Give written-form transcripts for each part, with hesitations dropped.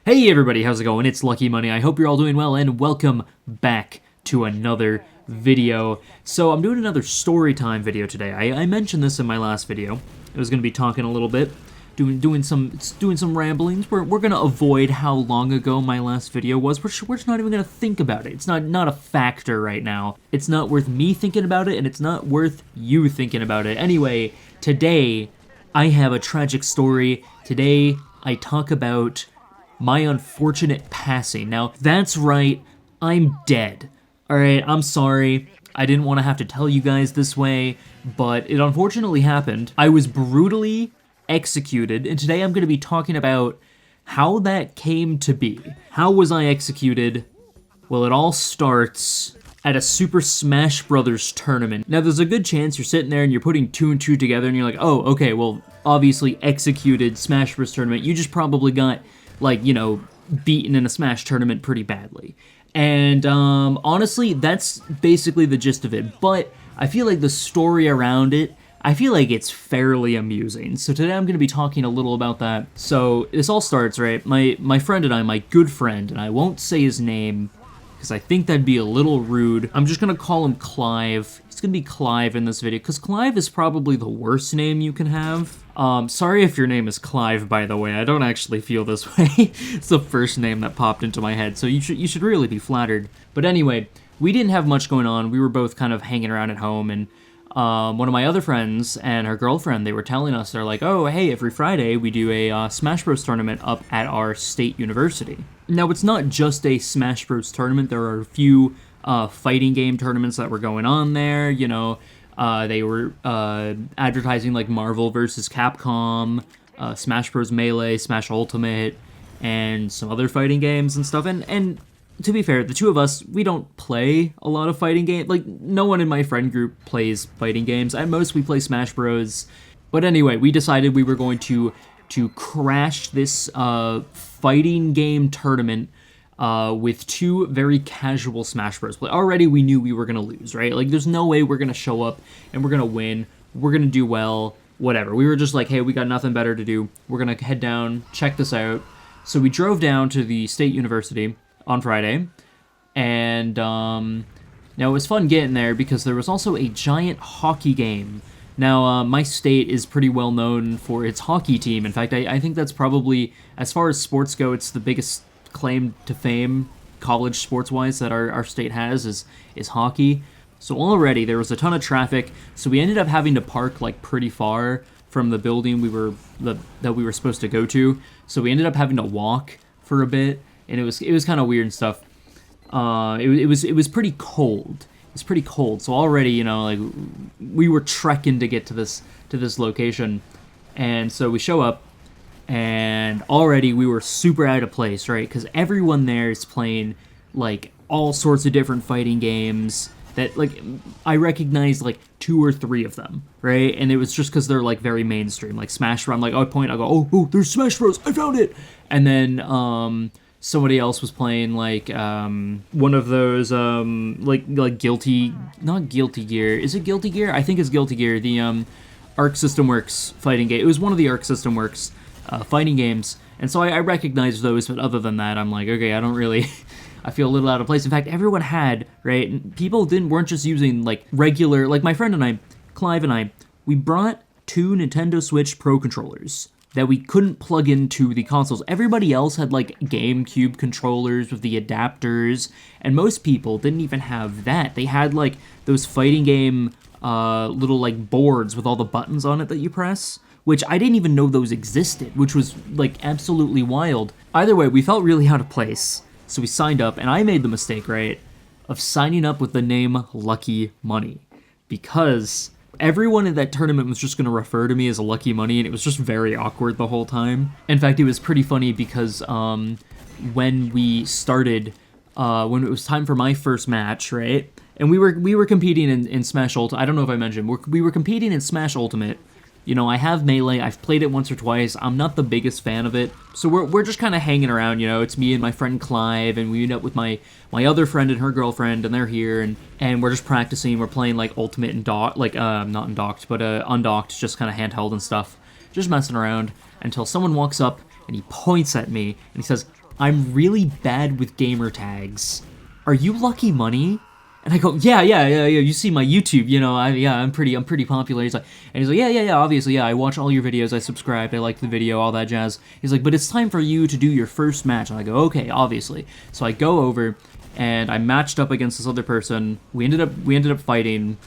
Hey everybody, how's it going? It's Lucky Money. I hope you're all doing well and welcome back to another video. So I'm doing another story time video today. I mentioned this in my last video. I was going to be talking a little bit, doing some ramblings. We're going to avoid how long ago my last video was. We're just not even going to think about it. It's not a factor right now. It's not worth me thinking about it, and it's not worth you thinking about it. Anyway, today I have a tragic story. Today I talk about my unfortunate passing. Now, that's right, I'm dead. Alright, I'm sorry. I didn't want to have to tell you guys this way, but it unfortunately happened. I was brutally executed, and today I'm going to be talking about how that came to be. How was I executed? Well, it all starts at a Super Smash Bros. Tournament. Now, there's a good chance you're sitting there and you're putting two and two together and you're like, oh, okay, well, obviously executed Smash Bros. Tournament. You just probably got, like, you know, beaten in a Smash tournament pretty badly. And honestly, that's basically the gist of it. But I feel like the story around it, I feel like it's fairly amusing. So today I'm going to be talking a little about that. So this all starts, right? My friend and I, my good friend, and I won't say his name because I think that'd be a little rude. I'm just going to call him Clive. He's going to be Clive in this video because Clive is probably the worst name you can have. Sorry if your name is Clive, by the way. I don't actually feel this way. It's the first name that popped into my head, so you should really be flattered. But anyway, we didn't have much going on. We were both kind of hanging around at home, and one of my other friends and her girlfriend, they were telling us, they're like, oh, hey, every Friday we do a Smash Bros. Tournament up at our state university. Now, it's not just a Smash Bros. Tournament. There are a few fighting game tournaments that were going on there, you know. They were advertising like Marvel vs. Capcom, Smash Bros. Melee, Smash Ultimate, and some other fighting games and stuff. And to be fair, the two of us, we don't play a lot of fighting games. Like, no one in my friend group plays fighting games. At most, we play Smash Bros. But anyway, we decided we were going to crash this fighting game tournament with two very casual Smash Bros. Play. Already we knew we were going to lose, right? Like, there's no way we're going to show up and we're going to win. We're going to do well, whatever. We were just like, hey, we got nothing better to do. We're going to head down, check this out. So we drove down to the state university on Friday, and now it was fun getting there because there was also a giant hockey game. Now, my state is pretty well known for its hockey team. In fact, I think that's probably, as far as sports go, it's the biggest claim to fame, college sports-wise, that our state has is hockey. So already there was a ton of traffic, so we ended up having to park like pretty far from the building that we were supposed to go to. So we ended up having to walk for a bit, and it was kind of weird and stuff. It was pretty cold. It's pretty cold. So already, you know, like, we were trekking to get to this location, and so we show up. And already we were super out of place, right? Because everyone there is playing, like, all sorts of different fighting games that, like, I recognized, like, two or three of them, right? And it was just because they're, like, very mainstream. Like, Smash Bros. I'm like, I go, oh, there's Smash Bros. I found it! And then, somebody else was playing, like, one of those, like not Guilty Gear. Is it Guilty Gear? I think it's Guilty Gear. The, Arc System Works fighting game. It was one of the Arc System Works fighting games, and so I recognize those, but other than that, I'm like, okay, I don't really, I feel a little out of place. In fact, everyone had, right, people weren't just using, like, regular, like, my friend and I, Clive and I, we brought two Nintendo Switch Pro controllers that we couldn't plug into the consoles. Everybody else had, like, GameCube controllers with the adapters, and most people didn't even have that. They had, like, those fighting game little, like, boards with all the buttons on it that you press, which I didn't even know those existed, which was, like, absolutely wild. Either way, we felt really out of place, so we signed up, and I made the mistake, right, of signing up with the name Lucky Money, because everyone in that tournament was just going to refer to me as Lucky Money, and it was just very awkward the whole time. In fact, it was pretty funny because when we started, when it was time for my first match, right, and we were competing in Smash Ultimate. I don't know if I mentioned, we were competing in Smash Ultimate. You know, I have Melee, I've played it once or twice, I'm not the biggest fan of it, so we're just kind of hanging around, you know, it's me and my friend Clive, and we meet up with my other friend and her girlfriend, and they're here, and we're just practicing, we're playing, like, Ultimate and Docked, like, not in Docked, but Undocked, just kind of handheld and stuff, just messing around, until someone walks up, and he points at me, and he says, I'm really bad with gamer tags. Are you Lucky Money? And I go, yeah. You see my YouTube, you know, I'm pretty popular. He's like, yeah, obviously, yeah. I watch all your videos. I subscribed. I like the video, all that jazz. He's like, but it's time for you to do your first match. And I go, okay, obviously. So I go over, and I matched up against this other person. We ended up fighting.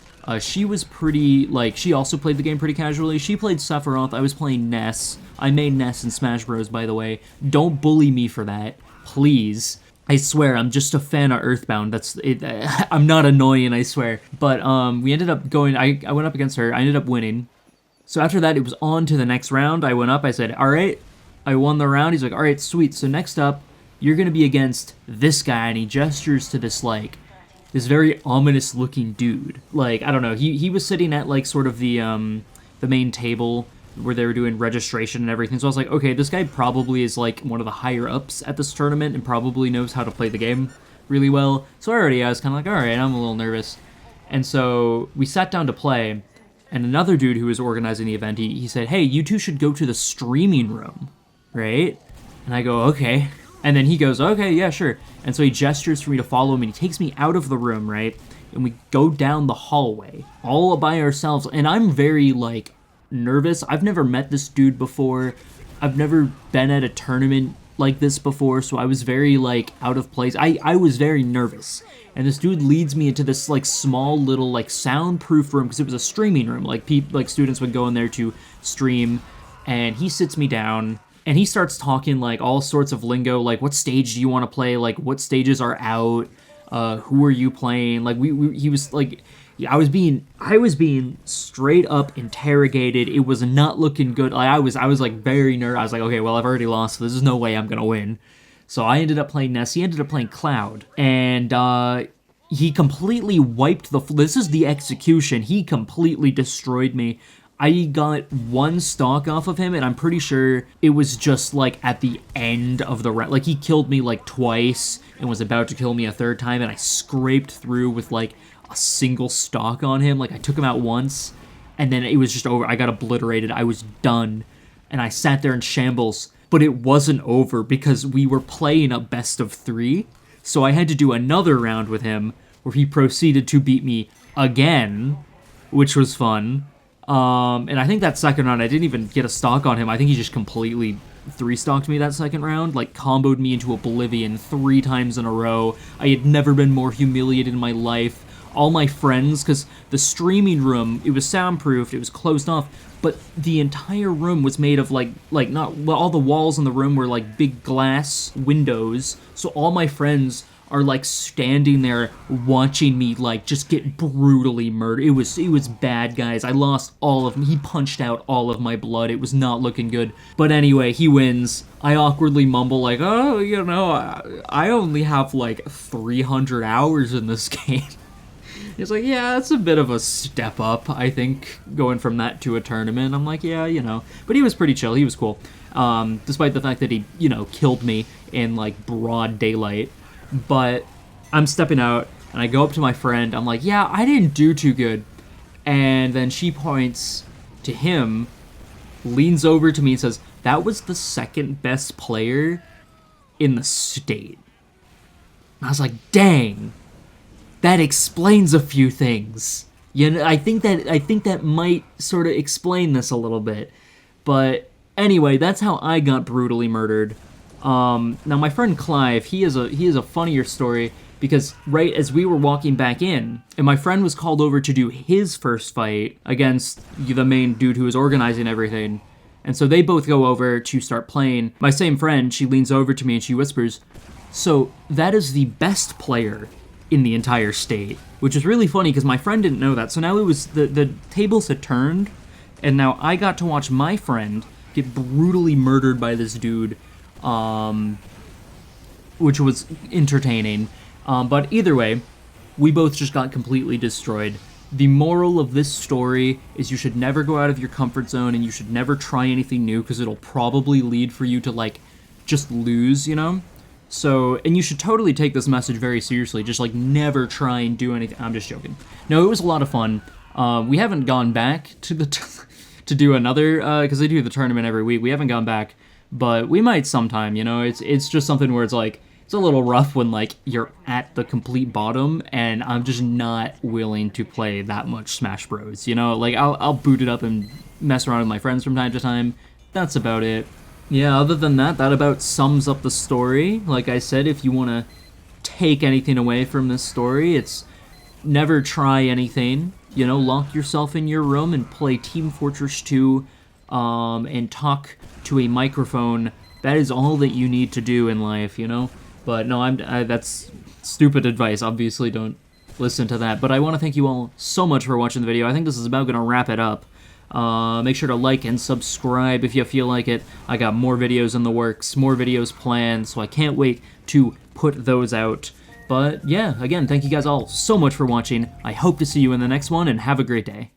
She was pretty, like, she also played the game pretty casually. She played Sephiroth. I was playing Ness. I made Ness in Smash Bros, by the way. Don't bully me for that, please. I swear, I'm just a fan of Earthbound. That's it. I'm not annoying, I swear. But we ended up going. I went up against her. I ended up winning. So after that, it was on to the next round. I went up. I said, "All right, I won the round." He's like, "All right, sweet. So next up, you're gonna be against this guy," and he gestures to this like this very ominous-looking dude. Like I don't know. He was sitting at like sort of the main table where they were doing registration and everything. So I was like, okay, this guy probably is like one of the higher ups at this tournament and probably knows how to play the game really well. So already I was kind of like, all right, I'm a little nervous. And so we sat down to play, and another dude who was organizing the event, he said, hey, you two should go to the streaming room, right? And I go, okay. And then he goes, okay, yeah, sure. And so he gestures for me to follow him, and he takes me out of the room, right? And we go down the hallway all by ourselves, and I'm very like nervous. I've never met this dude before. I've never been at a tournament like this before, so I was very like out of place. I was very nervous. And this dude leads me into this like small little like soundproof room, because it was a streaming room. Like students would go in there to stream, and he sits me down and he starts talking like all sorts of lingo, like what stage do you want to play, like what stages are out, who are you playing, like he was like, yeah, I was being straight up interrogated. It was not looking good. Like I was like very nervous. I was like, okay, well, I've already lost, so there's no way I'm gonna win. So I ended up playing Ness. He ended up playing Cloud, and he completely wiped the. This is the execution. He completely destroyed me. I got one stock off of him, and I'm pretty sure it was just like at the end of the round. Like he killed me like twice and was about to kill me a third time, and I scraped through with like a single stock on him. Like I took him out once, and then it was just over. I got obliterated. I was done, and I sat there in shambles. But it wasn't over, because we were playing a best of 3, so I had to do another round with him where he proceeded to beat me again, which was fun. And I think that second round I didn't even get a stock on him. I think he just completely 3-stocked me that second round, like comboed me into oblivion 3 times in a row. I had never been more humiliated in my life. All my friends, because the streaming room, it was soundproofed, it was closed off, but the entire room was made of like not, well, all the walls in the room were like big glass windows, so all my friends are like standing there watching me like just get brutally murdered. It was bad, guys. I lost all of them. He punched out all of my blood. It was not looking good. But anyway, he wins. I awkwardly mumble like, oh, you know, I only have like 300 hours in this game. He's like, yeah, that's a bit of a step up, I think, going from that to a tournament. I'm like, yeah, you know. But he was pretty chill. He was cool. Despite the fact that he, you know, killed me in, like, broad daylight. But I'm stepping out, and I go up to my friend. I'm like, yeah, I didn't do too good. And then she points to him, leans over to me and says, that was the second best player in the state. And I was like, dang. That explains a few things. You know, I think that might sort of explain this a little bit. But anyway, that's how I got brutally murdered. Now my friend Clive, he is a funnier story, because right as we were walking back in, and my friend was called over to do his first fight against the main dude who was organizing everything. And so they both go over to start playing. My same friend, she leans over to me and she whispers, so that is the best player in the entire state, which is really funny because my friend didn't know that. So now it was the tables had turned, and now I got to watch my friend get brutally murdered by this dude, which was entertaining. But either way, we both just got completely destroyed. The moral of this story is you should never go out of your comfort zone, and you should never try anything new, because it'll probably lead for you to like just lose, you know? So, and you should totally take this message very seriously. Just like never try and do anything. I'm just joking. No, it was a lot of fun. We haven't gone back to the to do another, because they do the tournament every week. We haven't gone back, but we might sometime, you know? It's just something where it's like, it's a little rough when, like, you're at the complete bottom, and I'm just not willing to play that much Smash Bros, you know? Like, I'll boot it up and mess around with my friends from time to time. That's about it. Yeah, other than that, that about sums up the story. Like I said, if you want to take anything away from this story, it's never try anything. You know, lock yourself in your room and play Team Fortress 2 and talk to a microphone. That is all that you need to do in life, you know? But no, that's stupid advice. Obviously, don't listen to that. But I want to thank you all so much for watching the video. I think this is about going to wrap it up. Make sure to like and subscribe if you feel like it. I got more videos in the works, more videos planned, so I can't wait to put those out. But yeah, again, thank you guys all so much for watching. I hope to see you in the next one, and have a great day.